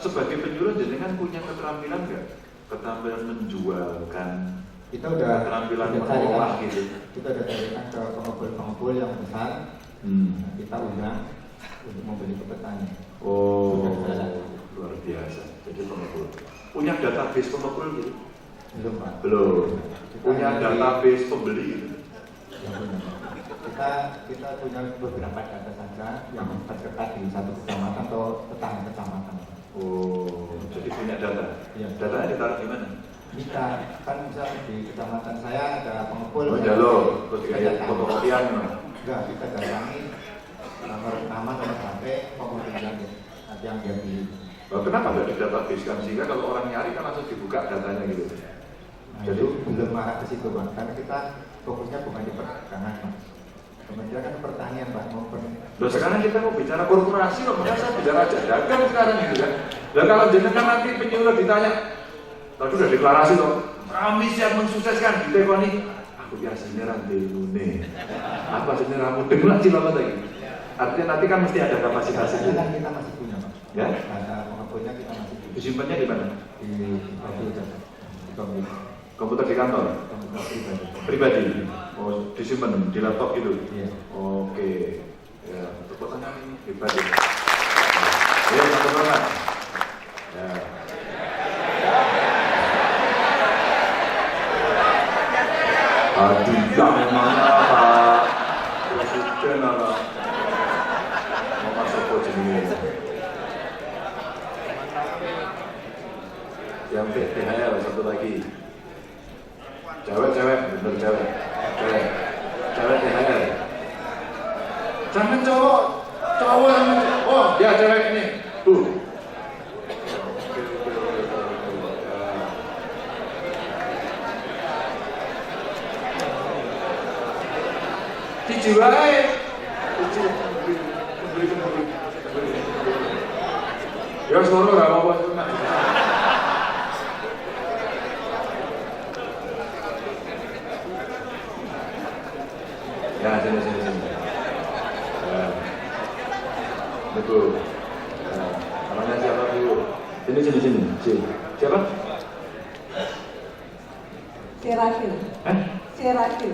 Sebagai penyuluh jenengan punya keterampilan nggak? Keterampilan menjualkan. Kita udah keterampilan carikan mengolah gitu. Kita udah carikan ke pengepul-pengepul yang besar. Kita undang untuk membeli ke petani. Oh, luar biasa. Jadi pengepul. Punya database pengepul gitu? Belum, Pak. Belum. Punya database pembeli gitu? Ya, kita punya beberapa data saja yang terdekat di satu kecamatan atau tetangga kecamatan. Oh, jadi punya data? Iya. Datanya ditaruh di mana? Bisa, kan bisa di kecamatan saya ada pengepul. Oh, jalo, terus kayak fotokopian. Enggak, kita datangi nomor nama HP pengepul yang dia beli. Kenapa nggak di database kan? Sehingga kalau orang nyari kan langsung dibuka datanya gitu. Nah, jadi belum marah ke situ, Bang, karena kita fokusnya bukan di perdagangan, Mas. Kemudian kan pertanian, Pak. Loh, sekarang kita mau bicara korporasi, loh, makanya saya bicara aja dagang sekarang gitu kan. Dan kalau jenengan nanti penyuluh ditanya, tadi udah deklarasi loh, kami siap mensukseskan di Tekoni. Aku biasanya rantai lune. Apa sebenarnya kamu dengar sih apa tadi? Artinya nanti kan mesti ada kapasitas itu. Kan kita masih punya, Pak. Ya? Data pengepulnya kita masih punya. Disimpannya di mana? Di komputer. Komputer di kantor? Komputer pribadi. Pribadi? Oh, disimpan di laptop gitu? Iya. Oke. Ya, untuk pertanyaan ini pribadi. Ya, teman-teman. Ya. Hadiah mana Pak? Presiden apa? Mau masuk ke jenis. Yang THR satu lagi. Cewek, bener cewek. Cewek THR. Jangan cowok yang oh dia cewek ini. Tuh. Dijualai. Ya suara gak apa-apa. Ya, sini. Ya. Betul. Ya. Namanya siapa dulu? Sini. Siapa? Sirakil. Eh? Sirakil.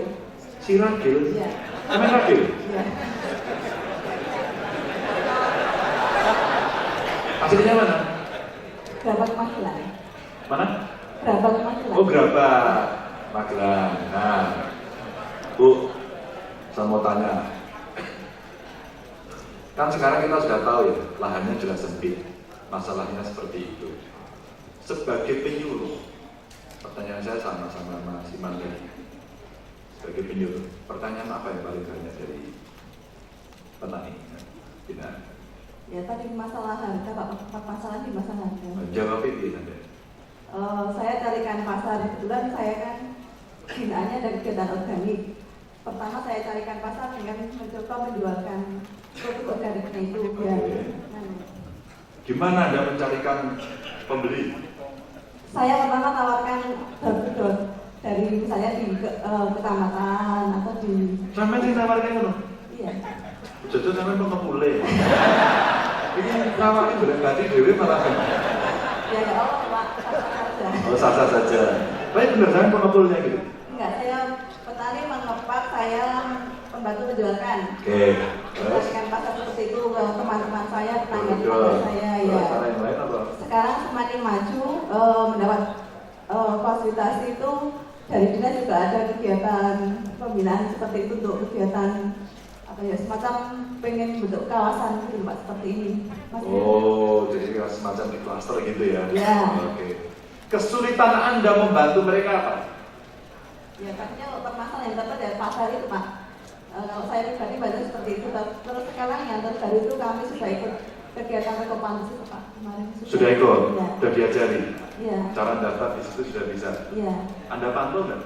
Sirakil? Iya. Namanya Rakil? Iya. Aslinya mana? Gerabak Magelang. Mana? Gerabak Magelang. Oh, Gerabak Magelang. Nah, Bu, saya mau tanya. Kan sekarang kita sudah tahu ya, lahannya jelas sempit. Masalahnya seperti itu. Sebagai penyuluh, pertanyaan saya sama-sama Mas Iman tadi. Sebagai penyuluh, pertanyaan apa yang paling banyak dari petani? Tidak. Ya tadi masalah harga, Pak. Masalah di masalah harga. Jawab itu Anda. Saya carikan pasar. Kebetulan saya kan binaannya dari kegiatan organik. Pertama saya carikan pasar dengan mencoba menjualkan produk organiknya itu. Ya. Gimana Anda mencarikan pembeli? Saya pertama tawarkan door-to-door dari misalnya di kecamatan atau di. Sampai sih tawarkan itu? Iya. Jujur sampai pengepule. Ini tawarkan berarti dewi malah. Ya nggak apa-apa, Pak. Sah-sah saja. Oh, sah-sah saja. Tapi benar sampai pengepulnya gitu? Enggak, saya petani mengepak, saya membantu menjualkan. Oke. Terus? Carikan pasar seperti itu ke teman-teman saya, Betul. tetangga saya. Ya. Cara yang lain apa? Sekarang semakin maju, mendapat fasilitasi itu dari dinas juga ada kegiatan pembinaan seperti itu untuk kegiatan apa ya, semacam pengen bentuk kawasan gitu Pak, seperti ini. Mas, Oh, jadi semacam di klaster gitu ya? Ya. Oke. Kesulitan Anda membantu mereka apa? Ya katanya permasalahan yang dapat dari pasar itu Pak. Kalau saya pribadi banyak seperti itu. Terus sekarang yang terbaru itu kami sudah ikut kegiatan rekomendasi itu Pak. Kemarin Sudah ikut? Ya. Sudah diajari? Iya. Cara daftar di situ sudah bisa? Iya. Anda pantau nggak?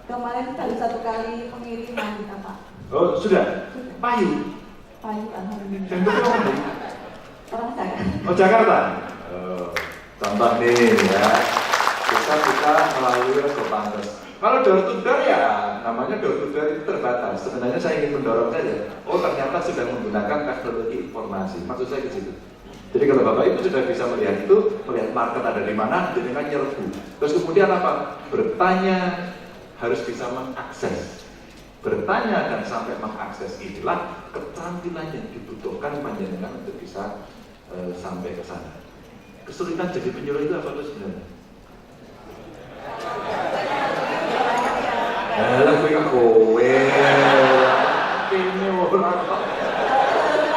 Kemarin baru 1 kali pengiriman kita Pak. Oh sudah? Payu? Payu alhamdulillah. Dan itu orang mana? Orang Jakarta. Oh Jakarta? Contoh nih ya, bisa kita melalui rekomendasi. Kalau door to door ya, namanya door to door itu terbatas. Sebenarnya saya ingin mendorong saja. Oh ternyata sudah menggunakan teknologi informasi. Maksud saya ke situ. Jadi kalau Bapak Ibu sudah bisa melihat itu, melihat market ada di mana, jadi kan nyerbu. Terus kemudian apa? Bertanya, harus bisa mengakses. Bertanya dan sampai mengakses inilah keterampilan yang dibutuhkan panjenengan untuk bisa sampai ke sana. Kesulitan jadi penyuluh itu apa tuh sebenarnya? Lah kowe kok kowe. Kene ora kok.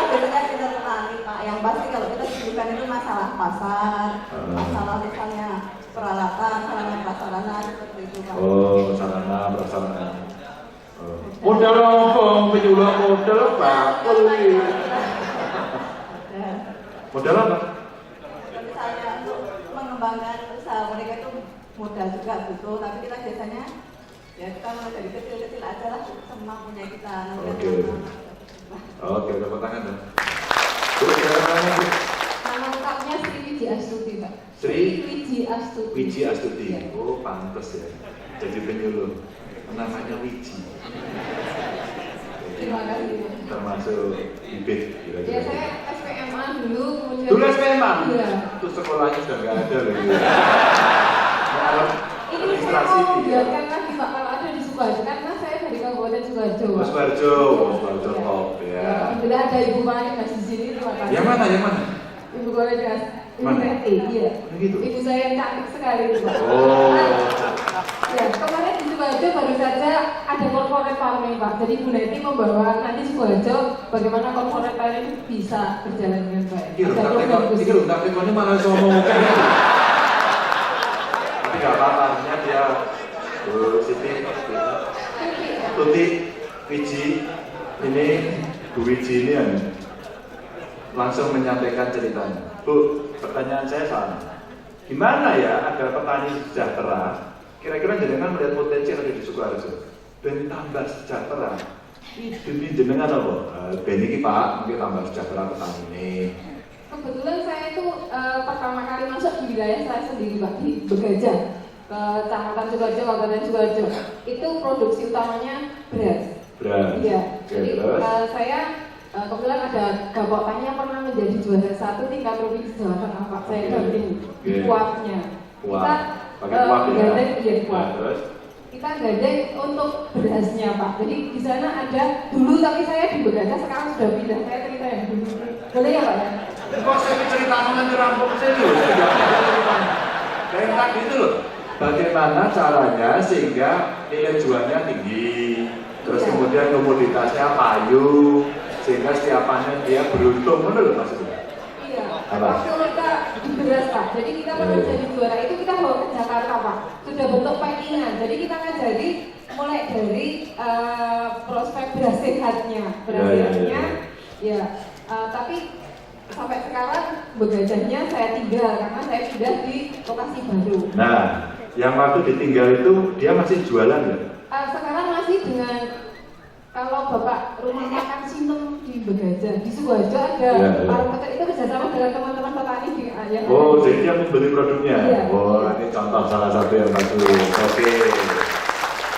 Biasanya kita tenani Pak. Yang pasti kalau kita tunjukkan itu masalah pasar, masalah misalnya peralatan, sarana prasarana seperti itu Pak. Oh, sarana prasarana. Modal apa? Penyuluh modal bakul iki. Modal apa? Misalnya untuk mengembangkan usaha mereka itu modal juga butuh, tapi kita biasanya ya kita mulai dari kecil-kecil aja lah, semua punya kita. Oke. Oke, tepuk tangan dong. Terus caranya Nama lengkapnya Sri Wiji Astuti, Pak. Sri Wiji Astuti. Wiji Astuti. Ya. Oh, pantes ya. Jadi penyuluh. Namanya Wiji. Terima kasih. Termasuk bibit. Ya saya SPMA dulu, kemudian. Dulu SPMA? Iya. Itu sekolahnya sudah nggak ada loh. Ini saya mau biarkan lagi Pak kalau ada di Sukoharjo, karena saya dari Kabupaten Sukoharjo. Mas Barjo, top ya. Alhamdulillah ada Ibu Marinas di sini, terima kasih. Yang mana? Yang mana? Ibu Marinas, Ibu Mana? Neti, iya. Gitu. Ibu saya yang cantik sekali itu Pak. Oh. Ya, kemarin di Sukoharjo baru saja ada corporate farming Pak. Jadi Bu Neti membawa nanti Sukoharjo bagaimana corporate farming bisa berjalan dengan baik. Iya, tapi ini malah ngomong. Tapi nggak apa-apa, artinya dia Bu Siti, Tuti, Wiji, ini Bu Wiji ini yang langsung menyampaikan ceritanya. Bu, pertanyaan saya sama. Gimana ya agar petani sejahtera? Kira-kira jenengan melihat potensi yang ada di Sukoharjo dan tambah sejahtera. Ini jenengan apa? Ben iki Pak, mungkin tambah sejahtera petani ini. Kebetulan saya itu pertama kali masuk di wilayah saya sendiri Pak, di Begajah, Kecamatan Sukoharjo, Kabupaten Sukoharjo. Itu produksi utamanya beras. Beras. Iya. Oke, Jadi terus? saya kebetulan ada Gapok Tani yang pernah menjadi juara 1 tingkat provinsi Jawa Tengah Pak. Saya Oke. dampingi Oke. kuapnya. Kuap. Kita Pakai kuap ya? gandeng, iya kuap. Nah, terus? Kita gandeng untuk berasnya Pak. Jadi di sana ada dulu, tapi saya di Begajah sekarang sudah pindah. Saya cerita yang dulu. Boleh ya Pak ya? Kok saya cerita nanti rampung saya dulu? Kayak tadi itu loh. Bagaimana caranya sehingga nilai jualnya tinggi, terus Ya. kemudian komoditasnya payu, sehingga setiap panen dia beruntung, benar loh maksudnya? Iya. Apa? Waktu kita di beras Pak. Jadi kita pernah jadi juara itu kita bawa ke Jakarta Pak. Sudah bentuk packingan. Jadi kita ngajari mulai dari prospek beras sehatnya, beras Ya, ya, sehatnya. Ya. Tapi sampai sekarang Begajahnya saya tinggal karena saya sudah di lokasi baru. Nah, yang waktu ditinggal itu dia masih jualan ya? Sekarang masih dengan, kalau Bapak rumah makan Sinem di Begajah, di Sukoharjo ada Ya, ya. warung kecil itu kerjasama dengan teman-teman petani di yang Oh, ada di jadi dia membeli produknya? Iya. Oh, ini contoh salah satu yang bagus.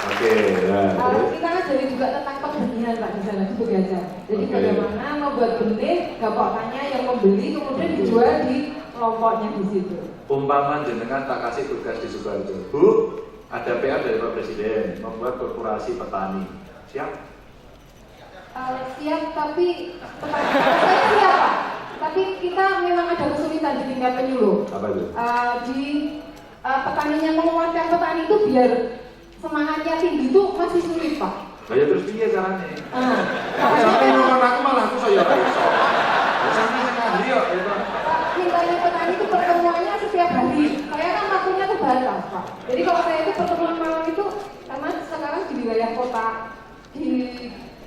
Oke, ya. Terus? kita ngajari juga tentang pembenihan Pak di sana di Begajah. Jadi Oke. bagaimana membuat benih, gapokannya yang membeli kemudian dijual di kelompoknya di situ. Umpama jenengan tak kasih tugas di Sukoharjo, Bu, ada PR dari Pak Presiden membuat korporasi petani. Siap? Siap, tapi saya siap Pak. Tapi kita memang ada kesulitan di tingkat penyuluh. Apa itu? Di petaninya menguatkan petani itu biar semangatnya tinggi itu masih sulit Pak. Nah, ya terus piye caranya? Makanya Ngomong aku malah aku saya ora iso. Sampai sekali ya. mintanya petani itu pertemuannya setiap hari. Saya kan waktunya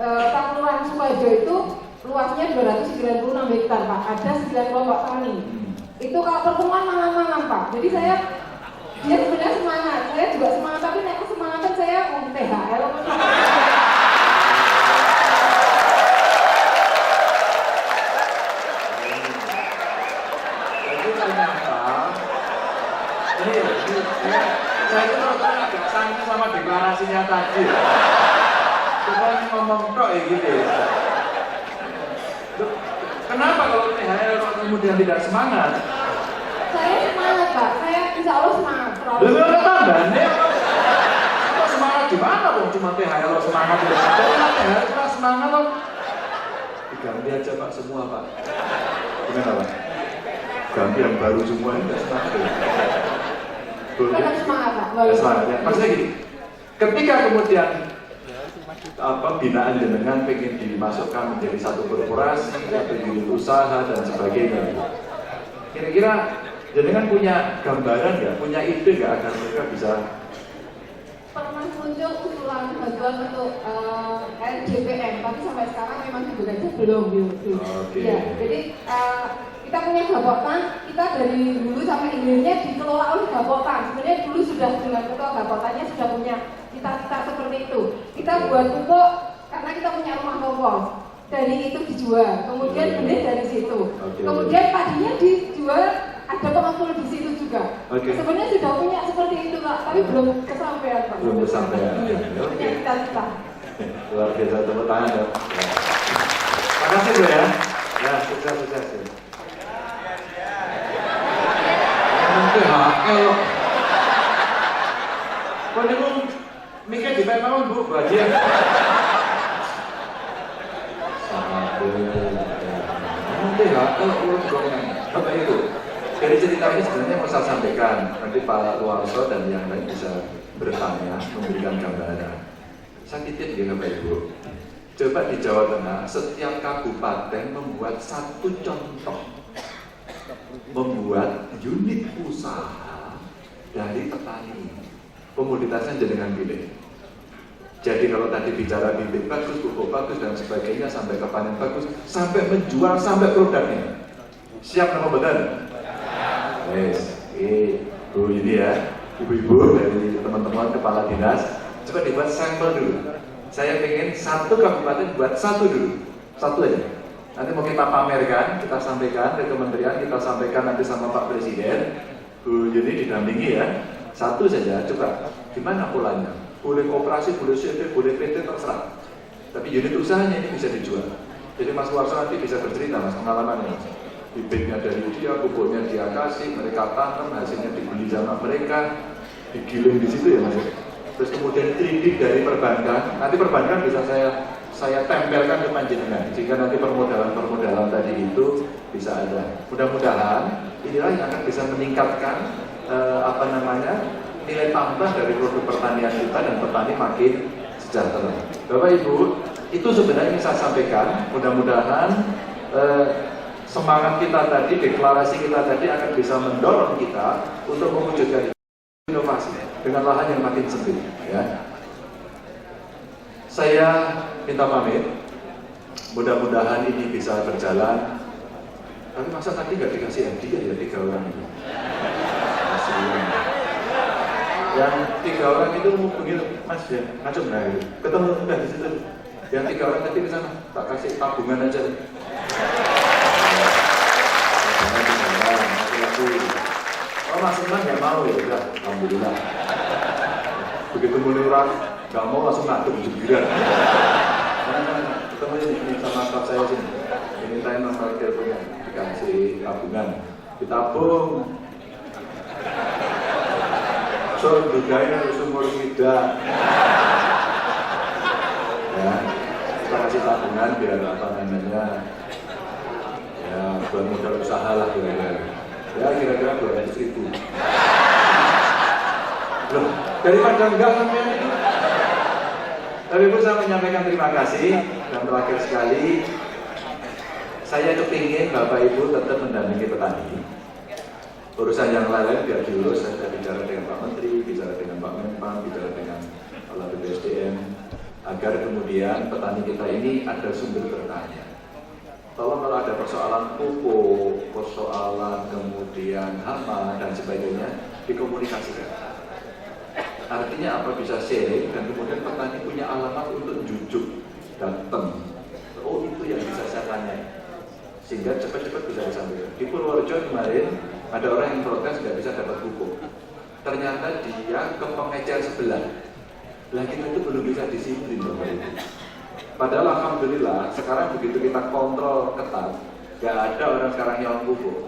Kelurahan Sukoharjo itu luasnya 296 hektar Pak, ada 9 kelompok tani. Itu kalau pertemuan malam-malam Pak, jadi dia sebenarnya semangat, saya juga semangat, tapi nek kesemangatan saya mau THL. Saya itu agak santai sama deklarasinya tadi. Cuma ngomong tok ya gitu ya. Kenapa kalau THL kemudian tidak semangat? Saya semangat Pak, saya insya Allah semangat. Lalu tambahnya apa semangat gimana kok cuma THL semangat tidak? Kalau THL cuma semangat loh. Diganti aja Pak semua Pak. Gimana Pak? Ganti yang baru semua ini tidak semangat ya? Kan semangat Pak. Semangat ya. Maksudnya gini, ketika kemudian binaan jenengan pengen dimasukkan menjadi satu korporasi atau unit usaha dan sebagainya, kira-kira jenengan punya gambaran nggak, punya ide nggak agar mereka bisa? Pernah muncul usulan bantuan untuk RJPM, tapi sampai sekarang memang sebenarnya belum. Okay. Ya, jadi kita punya Gapoktan, kita dari dulu sampai hilirnya dikelola oleh Gapoktan. Sebenarnya dulu sudah dengan ketua Gapoktannya sudah punya cita-cita seperti itu. Kita buat pupuk karena kita punya rumah kompos. Dari itu dijual, kemudian benih dari situ. Kemudian padinya dijual, ada pengepul di situ juga. Sebenarnya sudah punya seperti itu Pak, tapi belum kesampaian Pak. Belum kesampaian. Iya, punya cita-cita. Luar biasa, tepuk tangan dong. Makasih Bu ya. Ya, sukses ya. THL. Kok niku mikir di mawon Bu, bahagia. THL urut golongan. Apa itu? Dari cerita ini sebenarnya mau saya sampaikan. Nanti Pak Luarso dan yang lain bisa bertanya, memberikan gambaran. Saya titip ya Bapak Ibu. Coba di Jawa Tengah, setiap kabupaten membuat satu contoh, membuat unit usaha dari petani. Komoditasnya jenengan pilih. Jadi kalau tadi bicara bibit bagus, pupuk bagus dan sebagainya, sampai ke panen bagus, sampai menjual sampai produknya. Siap nama betul? Yes. Bu ini ya, ibu-ibu dari teman-teman kepala dinas, coba dibuat sampel dulu. Saya pengen satu kabupaten buat satu dulu, satu aja. Nanti mau kita pamerkan, kita sampaikan ke kementerian, kita sampaikan nanti sama Pak Presiden. Bu Yuni didampingi ya, satu saja. Coba gimana polanya? Boleh kooperasi, boleh CV, boleh PT, terserah. Tapi unit usahanya ini bisa dijual. Jadi Mas Warso nanti bisa bercerita Mas pengalamannya Mas. Bibitnya dari dia, pupuknya dia kasih, mereka tanam, hasilnya dibeli sama mereka, digiling di situ ya Mas. Terus kemudian kredit dari perbankan, nanti perbankan bisa saya tempelkan ke panjenengan. Jika nanti permodalan tadi itu bisa ada. Mudah-mudahan inilah yang akan bisa meningkatkan nilai tambah dari produk pertanian kita dan petani makin sejahtera. Bapak Ibu, itu sebenarnya yang saya sampaikan. Mudah-mudahan semangat kita tadi, deklarasi kita tadi akan bisa mendorong kita untuk mewujudkan inovasi dengan lahan yang makin sempit. Ya. Saya minta pamit. Mudah-mudahan ini bisa berjalan. Tapi masa tadi nggak dikasih hadiah ya 3 orang itu? Yang 3 orang itu begitu, Mas ya, ngacung nah gitu. Ketemu udah di situ. Yang 3 orang tadi ke sana, tak kasih tabungan aja. Oh Mas Iman nggak mau ya, udah, alhamdulillah. Begitu mulai orang nggak mau langsung ngaduk jebiran. Ketemu ini sama staff saya sini. Ini saya nomor teleponnya, dikasih tabungan, ditabung. So budaya sumur tidak. Ya, kita kasih tabungan biar apa namanya, ya buat modal usaha lah kira-kira. Ya kira-kira 200.000. Loh, daripada enggak sampai itu. Tapi Bu saya menyampaikan terima kasih dan terakhir sekali saya kepingin Bapak Ibu tetap mendampingi petani. Urusan yang lain biar diurus, saya bicara dengan Pak Menteri, bicara dengan Pak Menpan, bicara dengan Kepala BPSDM. agar kemudian petani kita ini ada sumber bertanya. Tolong kalau ada persoalan pupuk, persoalan kemudian hama dan sebagainya dikomunikasikan. Artinya apa, bisa sharing dan kemudian petani punya alamat untuk jujuk datang. Oh itu yang bisa saya tanya, sehingga cepat-cepat bisa disampaikan. Di Purworejo kemarin ada orang yang protes nggak bisa dapat pupuk. Ternyata dia ke pengecer sebelah. Lah kita itu belum bisa disiplin Bapak Ibu. Padahal alhamdulillah sekarang begitu kita kontrol ketat, nggak ada orang sekarang yang pupuk.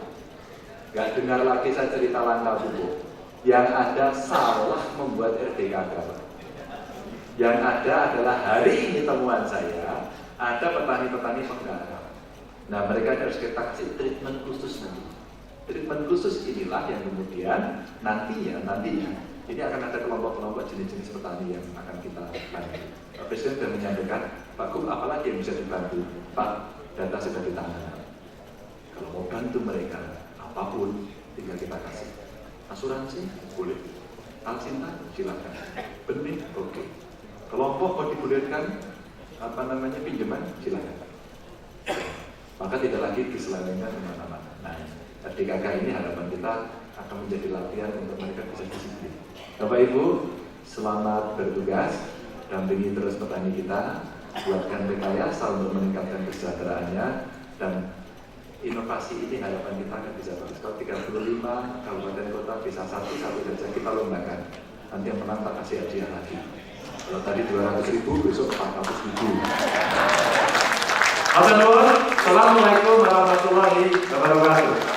Nggak dengar lagi saya cerita langkah pupuk. Yang ada salah membuat RDKK. Yang ada adalah hari ini temuan saya, ada petani-petani penggarap. Nah mereka harus kita kasih treatment khusus nanti. Treatment khusus inilah yang kemudian nantinya ini akan ada kelompok-kelompok jenis-jenis petani yang akan kita bantu. Pak Presiden sudah menyampaikan, Pak Gub apalagi yang bisa dibantu? Pak, data sudah ditangani. Kalau mau bantu mereka, apapun tinggal kita kasih. Asuransi boleh, alsinta silakan, benih oke. Kelompok mau dibolehkan pinjaman silakan. Maka tidak lagi diselewengkan kemana-mana. Nah, RDKK ini harapan kita akan menjadi latihan untuk mereka bisa disiplin. Bapak Ibu, selamat bertugas, dampingi terus petani kita, buatkan rekayasa untuk meningkatkan kesejahteraannya, dan inovasi ini harapan kita akan bisa bagus. Kalau 35 kabupaten kota bisa satu saja kita lombakan. Nanti yang menang tak kasih hadiah lagi. Kalau tadi 200.000, besok 400.000. Assalamualaikum warahmatullahi wabarakatuh.